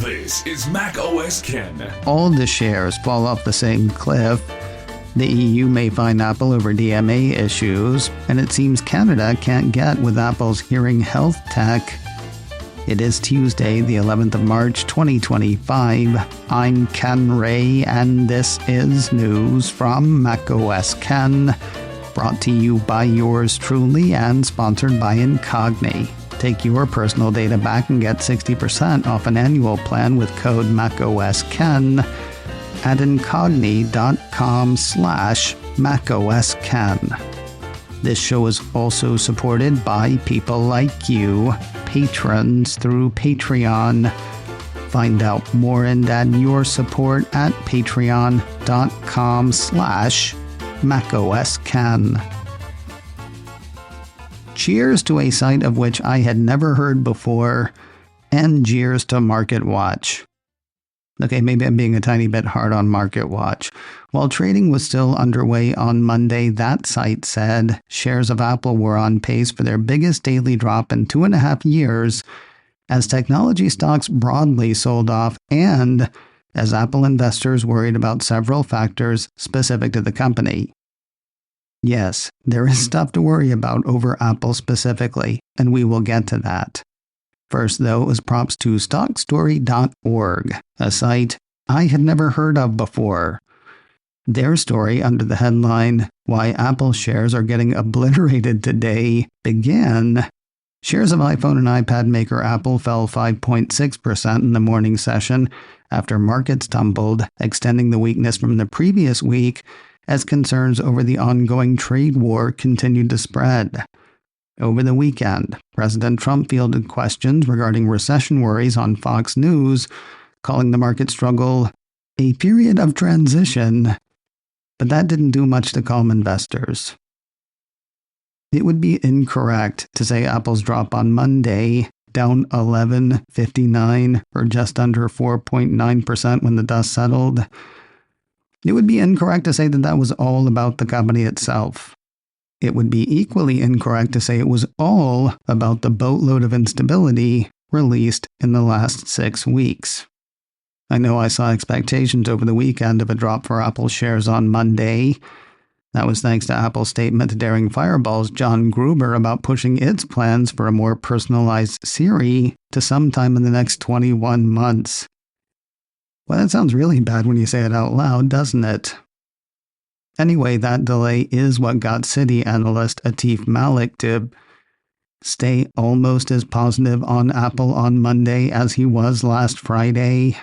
This is Mac OS Ken. All the shares fall off the same cliff. The EU may fine Apple over DMA issues, and it seems Canada can't get with Apple's hearing health tech. It is Tuesday, the 11th of March, 2025. I'm Ken Ray, and this is news from Mac OS Ken, brought to you by yours truly and sponsored by Incogni. Take your personal data back and get 60% off an annual plan with code MacOSKen at incogni.com/MacOSKen. This show is also supported by people like you, patrons through Patreon. Find out more and add your support at patreon.com/MacOSKen. Cheers to a site of which I had never heard before, and cheers to MarketWatch. Okay, maybe I'm being a tiny bit hard on MarketWatch. While trading was still underway on Monday, that site said shares of Apple were on pace for their biggest daily drop in 2.5 years, as technology stocks broadly sold off and as Apple investors worried about several factors specific to the company. Yes, there is stuff to worry about over Apple specifically, and we will get to that. First, though, is props to stockstory.org, a site I had never heard of before. Their story under the headline, "Why Apple Shares Are Getting Obliterated Today," began. Shares of iPhone and iPad maker Apple fell 5.6% in the morning session after markets tumbled, extending the weakness from the previous week as concerns over the ongoing trade war continued to spread. Over the weekend, President Trump fielded questions regarding recession worries on Fox News, calling the market struggle a period of transition, but that didn't do much to calm investors. It would be incorrect to say Apple's drop on Monday, down 11.59 or just under 4.9% when the dust settled. It would be incorrect to say that that was all about the company itself. It would be equally incorrect to say it was all about the boatload of instability released in the last 6 weeks. I know I saw expectations over the weekend of a drop for Apple shares on Monday. That was thanks to Apple's statement to Daring Fireball's John Gruber about pushing its plans for a more personalized Siri to sometime in the next 21 months. Well, that sounds really bad when you say it out loud, doesn't it? Anyway, that delay is what got Citi analyst Atif Malik to stay almost as positive on Apple on Monday as he was last Friday.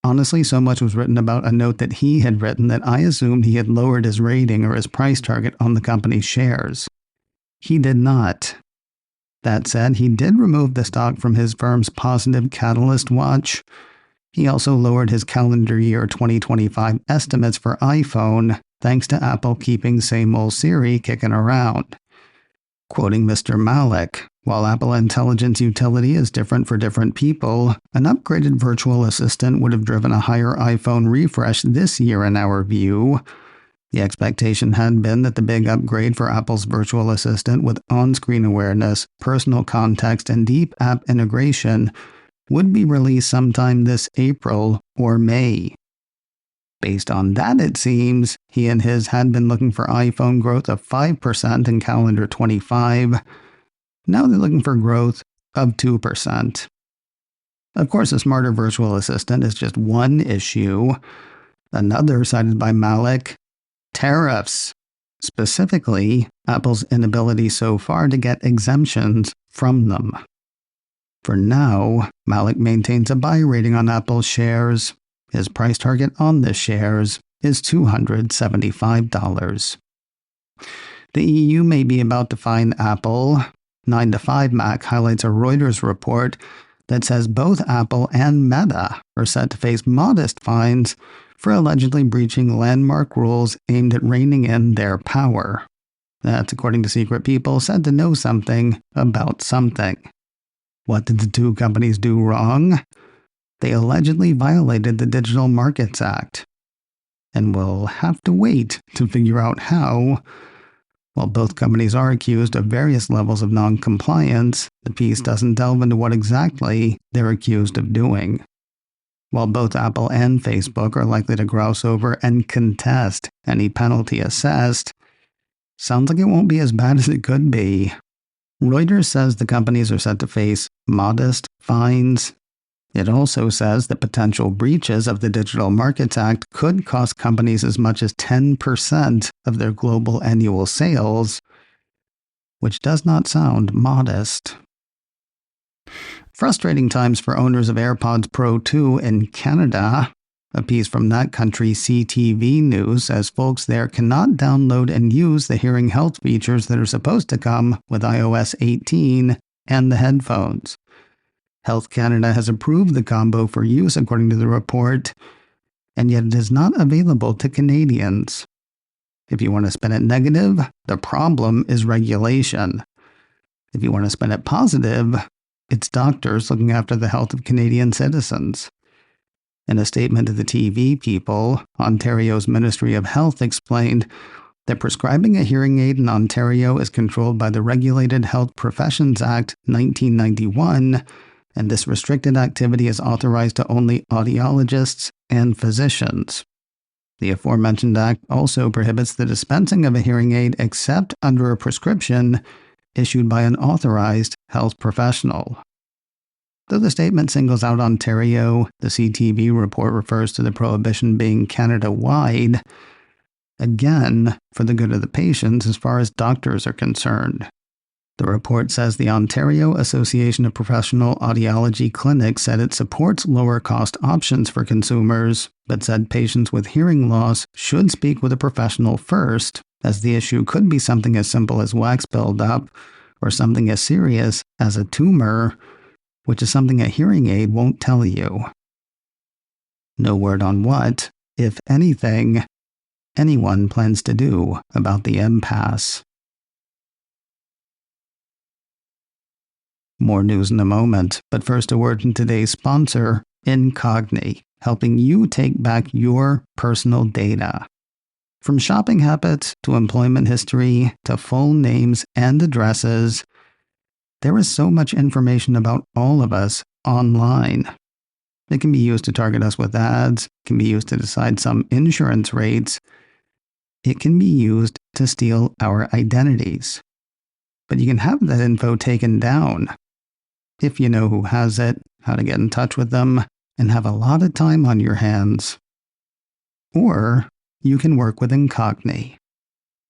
Honestly, so much was written about a note that he had written that I assumed he had lowered his rating or his price target on the company's shares. He did not. That said, he did remove the stock from his firm's positive catalyst watch. He also lowered his calendar year 2025 estimates for iPhone, thanks to Apple keeping same old Siri kicking around. Quoting Mr. Malik, "While Apple Intelligence Utility is different for different people, an upgraded virtual assistant would have driven a higher iPhone refresh this year in our view. The expectation had been that the big upgrade for Apple's virtual assistant with on-screen awareness, personal context, and deep app integration would be released sometime this April or May. Based on that, it seems, he and his had been looking for iPhone growth of 5% in calendar 25. Now they're looking for growth of 2%. Of course, a smarter virtual assistant is just one issue. Another, cited by Malik, tariffs. Specifically, Apple's inability so far to get exemptions from them. For now, Malik maintains a buy rating on Apple shares. His price target on the shares is $275. The EU may be about to fine Apple. 9 to 5 Mac highlights a Reuters report that says both Apple and Meta are set to face modest fines for allegedly breaching landmark rules aimed at reining in their power. That's according to secret people said to know something about something. What did the two companies do wrong? They allegedly violated the Digital Markets Act. And we'll have to wait to figure out how. While both companies are accused of various levels of non-compliance, the piece doesn't delve into what exactly they're accused of doing. While both Apple and Facebook are likely to grouse over and contest any penalty assessed, sounds like it won't be as bad as it could be. Reuters says the companies are set to face modest fines. It also says that potential breaches of the Digital Markets Act could cost companies as much as 10% of their global annual sales, which does not sound modest. Frustrating times for owners of AirPods Pro 2 in Canada. A piece from that country CTV News says folks there cannot download and use the hearing health features that are supposed to come with iOS 18 and the headphones. Health Canada has approved the combo for use according to the report, and yet it is not available to Canadians. If you want to spin it negative, the problem is regulation. If you want to spin it positive, it's doctors looking after the health of Canadian citizens. In a statement to the TV people, Ontario's Ministry of Health explained that prescribing a hearing aid in Ontario is controlled by the Regulated Health Professions Act 1991, and this restricted activity is authorized to only audiologists and physicians. The aforementioned act also prohibits the dispensing of a hearing aid except under a prescription issued by an authorized health professional. Though the statement singles out Ontario, the CTV report refers to the prohibition being Canada-wide, again, for the good of the patients as far as doctors are concerned. The report says the Ontario Association of Professional Audiology Clinics said it supports lower-cost options for consumers, but said patients with hearing loss should speak with a professional first, as the issue could be something as simple as wax buildup or something as serious as a tumor, which is something a hearing aid won't tell you. No word on what, if anything, anyone plans to do about the impasse. More news in a moment, but first a word from today's sponsor, Incogni, helping you take back your personal data. From shopping habits to employment history to full names and addresses, there is so much information about all of us online. It can be used to target us with ads, it can be used to decide some insurance rates, it can be used to steal our identities. But you can have that info taken down if you know who has it, how to get in touch with them, and have a lot of time on your hands. Or you can work with Incogni.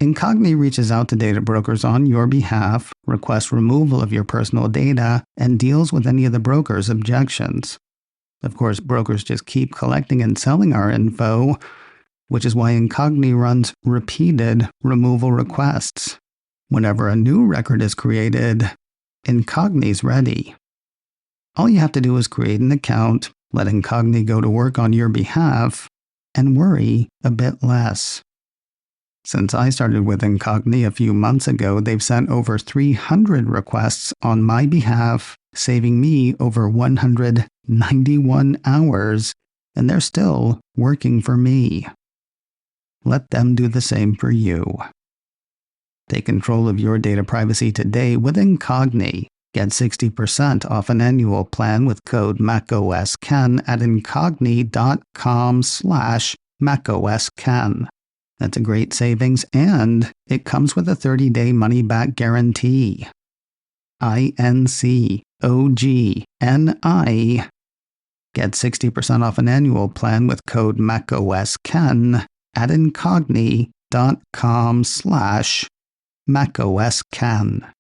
Incogni reaches out to data brokers on your behalf, requests removal of your personal data, and deals with any of the broker's objections. Of course, brokers just keep collecting and selling our info, which is why Incogni runs repeated removal requests. Whenever a new record is created, Incogni's ready. All you have to do is create an account, let Incogni go to work on your behalf, and worry a bit less. Since I started with Incogni a few months ago, they've sent over 300 requests on my behalf, saving me over 191 hours, and they're still working for me. Let them do the same for you. Take control of your data privacy today with Incogni. Get 60% off an annual plan with code MacOSCAN at incogni.com/MacOSCAN. That's a great savings, and it comes with a 30-day money-back guarantee. INCOGNI. Get 60% off an annual plan with code MacOSCAN at incogni.com/MacOSCAN.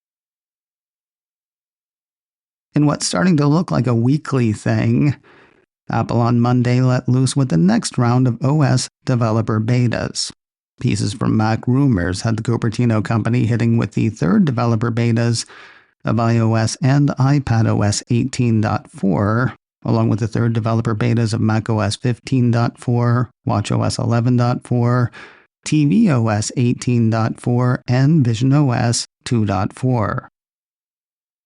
In what's starting to look like a weekly thing, Apple on Monday let loose with the next round of OS developer betas. Pieces from MacRumors had the Cupertino company hitting with the third developer betas of iOS and iPadOS 18.4, along with the third developer betas of macOS 15.4, watchOS 11.4, tvOS 18.4, and visionOS 2.4.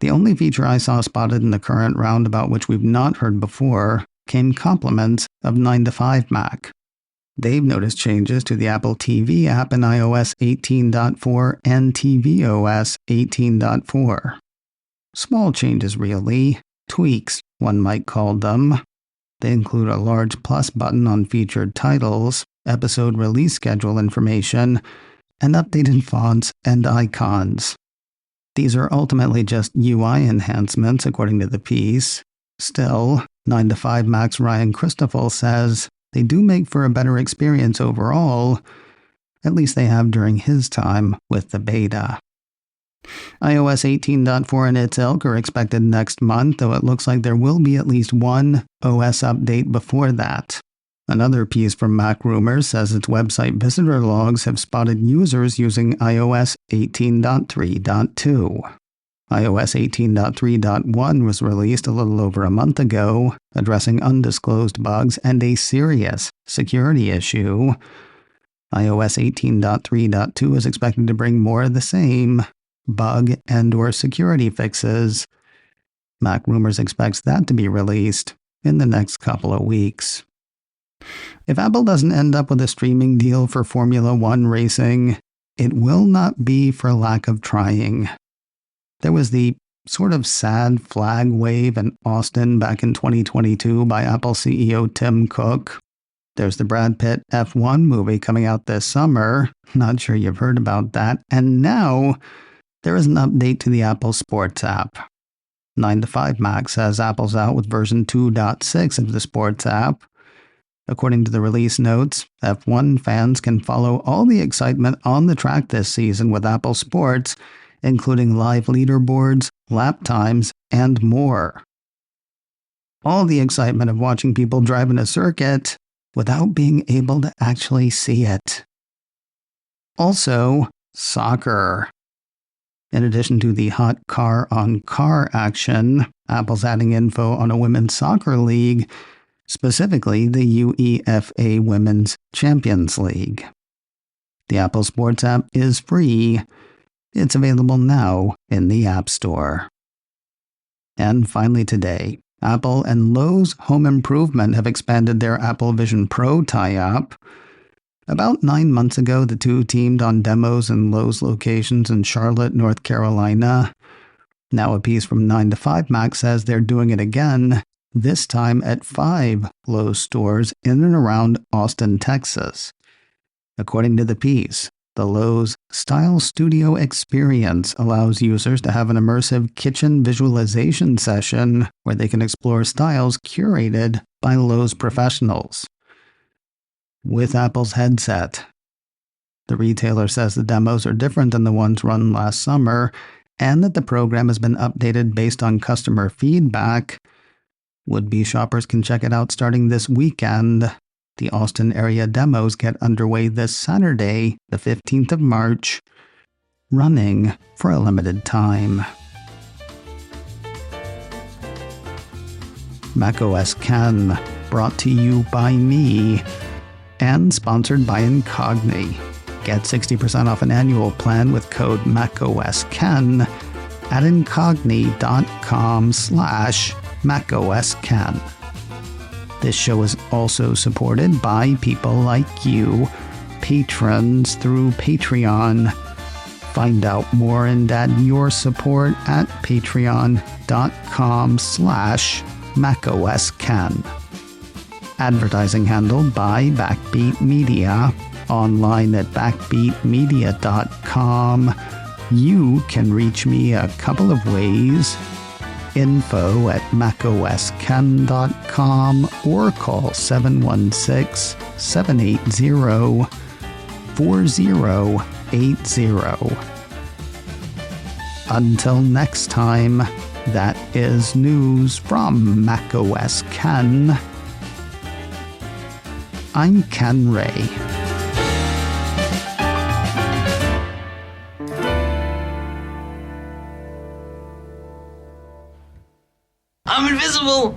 The only feature I saw spotted in the current round about which we've not heard before came compliments of 9to5 Mac. They've noticed changes to the Apple TV app in iOS 18.4 and tvOS 18.4. Small changes really, tweaks one might call them. They include a large plus button on featured titles, episode release schedule information, and updated fonts and icons. These are ultimately just UI enhancements, according to the piece. Still, 9 to 5 Mac's Ryan Christoffel says they do make for a better experience overall. At least they have during his time with the beta. iOS 18.4 and its ilk are expected next month, though it looks like there will be at least one OS update before that. Another piece from MacRumors says its website visitor logs have spotted users using iOS 18.3.2. iOS 18.3.1 was released a little over a month ago, addressing undisclosed bugs and a serious security issue. iOS 18.3.2 is expected to bring more of the same, bug and/or security fixes. MacRumors expects that to be released in the next couple of weeks. If Apple doesn't end up with a streaming deal for Formula One racing, it will not be for lack of trying. There was the sort of sad flag wave in Austin back in 2022 by Apple CEO Tim Cook. There's the Brad Pitt F1 movie coming out this summer. Not sure you've heard about that. And now there is an update to the Apple Sports app. 9 to 5 Mac says Apple's out with version 2.6 of the Sports app. According to the release notes, F1 fans can follow all the excitement on the track this season with Apple Sports, including live leaderboards, lap times, and more. All the excitement of watching people drive in a circuit without being able to actually see it. Also, soccer. In addition to the hot car-on-car action, Apple's adding info on a women's soccer league, specifically the UEFA Women's Champions League. The Apple Sports app is free. It's available now in the App Store. And finally today, Apple and Lowe's Home Improvement have expanded their Apple Vision Pro tie-up. About 9 months ago, the two teamed on demos in Lowe's locations in Charlotte, North Carolina. Now a piece from 9 to 5 Mac says they're doing it again, this time at 5 Lowe's stores in and around Austin, Texas. According to the piece, the Lowe's Style Studio experience allows users to have an immersive kitchen visualization session where they can explore styles curated by Lowe's professionals. With Apple's headset. The retailer says the demos are different than the ones run last summer, and that the program has been updated based on customer feedback. Would-be shoppers can check it out starting this weekend. The Austin area demos get underway this Saturday, the 15th of March, running for a limited time. macOS Ken, brought to you by me, and sponsored by Incogni. Get 60% off an annual plan with code macOSKen at incogni.com/macOSKen. This show is also supported by people like you, patrons through Patreon. Find out more and add your support at patreon.com/macOSKen. Advertising handled by Backbeat Media. Online at backbeatmedia.com. You can reach me a couple of ways. Info at macosken.com or call 716-780-4080. Until next time, that is news from macOS Ken. I'm Ken Ray. I'm invisible!